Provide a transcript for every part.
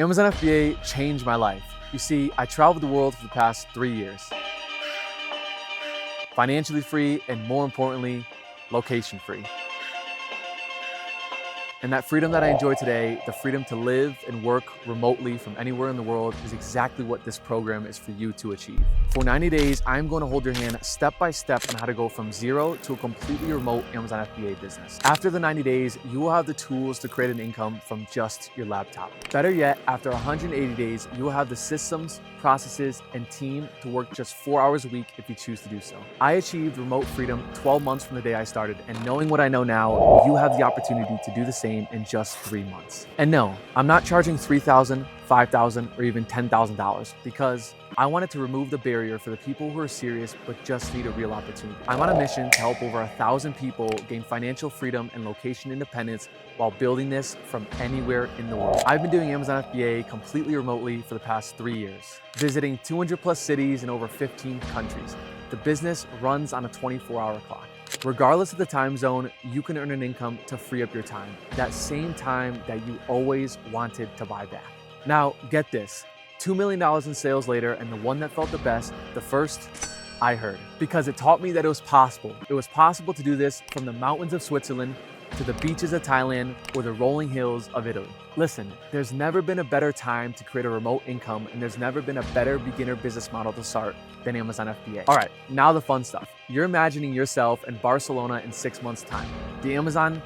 Amazon FBA changed my life. You see, I traveled the world for the past 3 years. Financially free, and more importantly, location free. And that freedom that I enjoy today, the freedom to live and work remotely from anywhere in the world, is exactly what this program is for you to achieve. For 90 days, I'm going to hold your hand step by step on how to go from zero to a completely remote Amazon FBA business. After the 90 days, you will have the tools to create an income from just your laptop. Better yet, after 180 days, you will have the systems, processes, and team to work just 4 hours a week if you choose to do so. I achieved remote freedom 12 months from the day I started, and knowing what I know now, you have the opportunity to do the same in just 3 months. And no, I'm not charging $3,000, $5,000, or even $10,000 because I wanted to remove the barrier for the people who are serious but just need a real opportunity. I'm on a mission to help over 1,000 people gain financial freedom and location independence while building this from anywhere in the world. I've been doing Amazon FBA completely remotely for the past 3 years, visiting 200 plus cities in over 15 countries. The business runs on a 24-hour clock. Regardless of the time zone, you can earn an income to free up your time, that same time that you always wanted to buy back. Now, get this, $2 million in sales later, and the one that felt the best, the first, I heard. Because it taught me that it was possible. It was possible to do this from the mountains of Switzerland to the beaches of Thailand or the rolling hills of Italy. Listen, there's never been a better time to create a remote income, and there's never been a better beginner business model to start than Amazon FBA. All right, now the fun stuff. You're imagining yourself in Barcelona in 6 months' time. The Amazon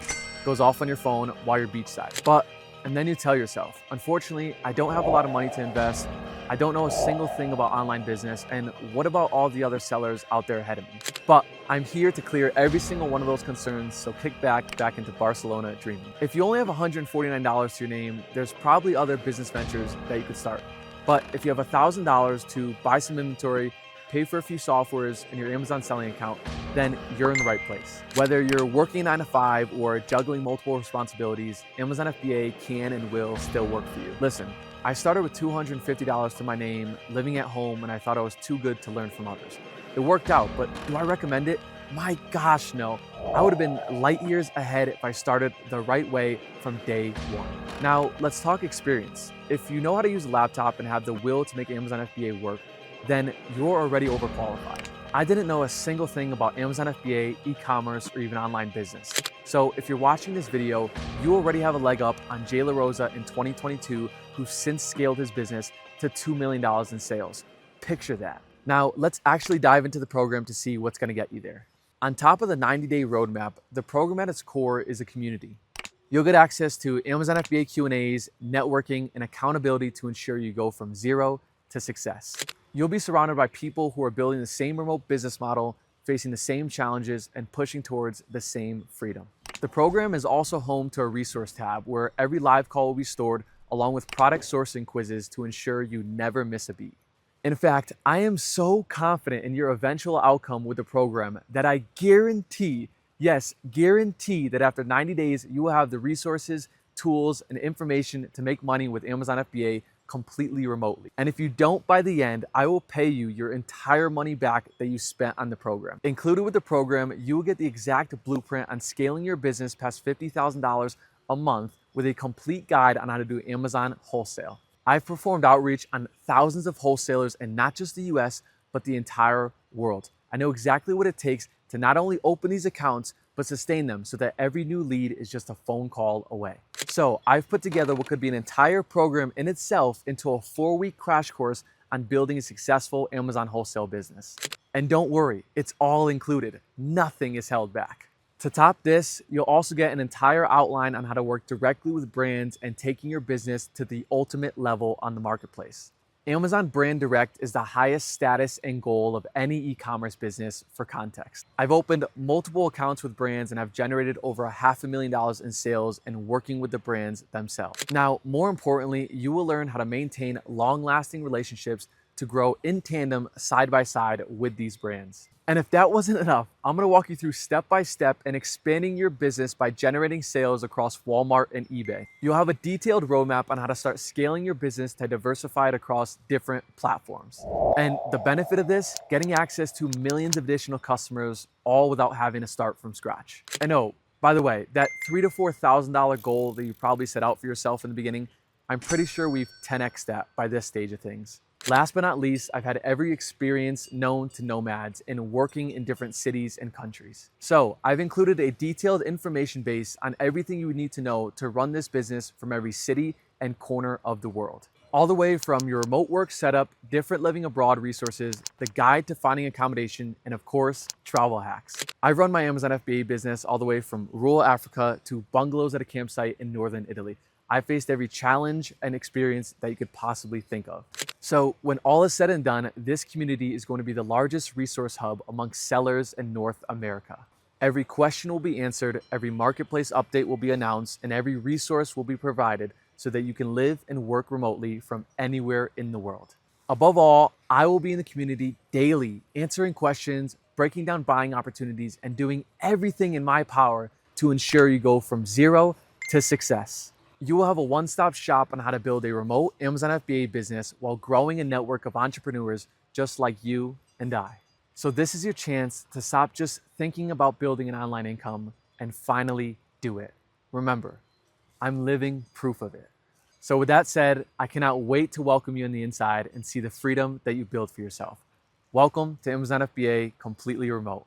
goes off on your phone while you're beachside. And then you tell yourself, unfortunately, I don't have a lot of money to invest. I don't know a single thing about online business, and what about all the other sellers out there ahead of me? But I'm here to clear every single one of those concerns, so kick back into Barcelona dreaming. If you only have $149 to your name, there's probably other business ventures that you could start. But if you have $1,000 to buy some inventory, pay for a few softwares in your Amazon selling account, then you're in the right place. Whether you're working 9 to 5 or juggling multiple responsibilities, Amazon FBA can and will still work for you. Listen, I started with $250 to my name, living at home, and I thought I was too good to learn from others. It worked out, but do I recommend it? My gosh, no. I would have been light years ahead if I started the right way from day one. Now, let's talk experience. If you know how to use a laptop and have the will to make Amazon FBA work, then you're already overqualified. I didn't know a single thing about Amazon FBA, e-commerce, or even online business. So if you're watching this video, you already have a leg up on Jay LaRosa in 2022, who since scaled his business to $2 million in sales. Picture that. Now let's actually dive into the program to see what's gonna get you there. On top of the 90-day roadmap, the program at its core is a community. You'll get access to Amazon FBA Q&As, networking, and accountability to ensure you go from zero to success. You'll be surrounded by people who are building the same remote business model, facing the same challenges, and pushing towards the same freedom. The program is also home to a resource tab where every live call will be stored, along with product sourcing quizzes to ensure you never miss a beat. In fact, I am so confident in your eventual outcome with the program that I guarantee, yes, guarantee that after 90 days, you will have the resources, tools, and information to make money with Amazon FBA completely remotely. And if you don't by the end, I will pay you your entire money back that you spent on the program. Included with the program, you will get the exact blueprint on scaling your business past $50,000 a month with a complete guide on how to do Amazon wholesale. I've performed outreach on thousands of wholesalers in not just the US, but the entire world. I know exactly what it takes to not only open these accounts, but sustain them so that every new lead is just a phone call away. So I've put together what could be an entire program in itself into a 4-week crash course on building a successful Amazon wholesale business. And don't worry, it's all included. Nothing is held back. To top this, you'll also get an entire outline on how to work directly with brands and taking your business to the ultimate level on the marketplace. Amazon Brand Direct is the highest status and goal of any e-commerce business. For context, I've opened multiple accounts with brands and have generated over $500,000 in sales and working with the brands themselves. Now, more importantly, you will learn how to maintain long-lasting relationships to grow in tandem side by side with these brands. And if that wasn't enough, I'm gonna walk you through step by step and expanding your business by generating sales across Walmart and eBay. You'll have a detailed roadmap on how to start scaling your business to diversify it across different platforms. And the benefit of this, getting access to millions of additional customers, all without having to start from scratch. I know, by the way, that $3,000 to $4,000 goal that you probably set out for yourself in the beginning, I'm pretty sure we've 10x that by this stage of things. Last but not least, I've had every experience known to nomads in working in different cities and countries. So I've included a detailed information base on everything you would need to know to run this business from every city and corner of the world. All the way from your remote work setup, different living abroad resources, the guide to finding accommodation, and of course, travel hacks. I've run my Amazon FBA business all the way from rural Africa to bungalows at a campsite in northern Italy. I faced every challenge and experience that you could possibly think of. So when all is said and done, this community is going to be the largest resource hub amongst sellers in North America. Every question will be answered, every marketplace update will be announced, and every resource will be provided so that you can live and work remotely from anywhere in the world. Above all, I will be in the community daily, answering questions, breaking down buying opportunities, and doing everything in my power to ensure you go from zero to success. You will have a one-stop shop on how to build a remote Amazon FBA business while growing a network of entrepreneurs just like you and I. So this is your chance to stop just thinking about building an online income and finally do it. Remember, I'm living proof of it. So with that said, I cannot wait to welcome you on the inside and see the freedom that you build for yourself. Welcome to Amazon FBA completely remote.